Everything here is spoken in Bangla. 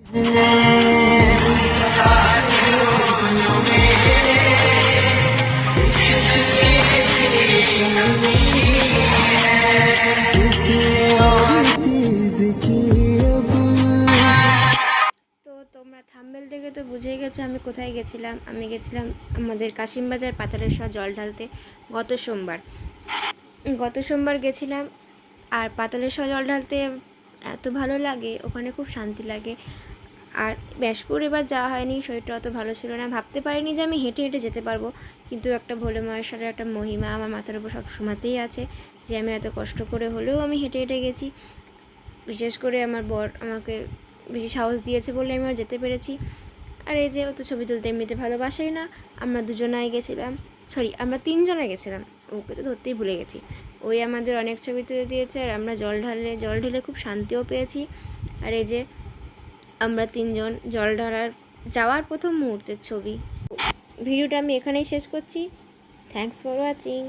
তোমরা থাম্বনেল দেখে তো বুঝেই গেছো আমি কোথায় গেছিলাম। আমি গেছিলাম আমাদের কাশিমবাজার পাতালেশ্বর জল ঢালতে গত সোমবার গেছিলাম। আর পাতালেশ্বর জল ঢালতে এত ভালো লাগে, ওখানে খুব শান্তি লাগে। আর ব্যাসপুর এবার যাওয়া হয়নি, শরীরটা অত ভালো ছিল না, ভাবতে পারিনি যে আমি হেঁটে হেঁটে যেতে পারবো। কিন্তু একটা ভোলে মহেশ্বরের একটা মহিমা আমার মাথার উপর সব সময়তেই আছে, যে আমি এত কষ্ট করে হলেও আমি হেঁটে হেঁটে গেছি। বিশেষ করে আমার বর আমাকে বেশি সাহস দিয়েছে বলে আমি আর যেতে পেরেছি। আর এই যে ও তো ছবি তুলতে এমনিতে ভালোবাসেই না। আমরা দুজনাই গেছিলাম, আমরা তিনজনে গেছিলাম, ওকে তো ধরতেই ভুলে গেছি। ওই আমাদের অনেক ছবি তুলে দিয়েছে, আর আমরা জল ঢেলে খুব শান্তিও পেয়েছি। আর এই যে আমরা তিনজন জল ঢালার যাওয়ার প্রথম মুহূর্তের ছবি। ভিডিওটা আমি এখানেই শেষ করছি। Thanks for watching.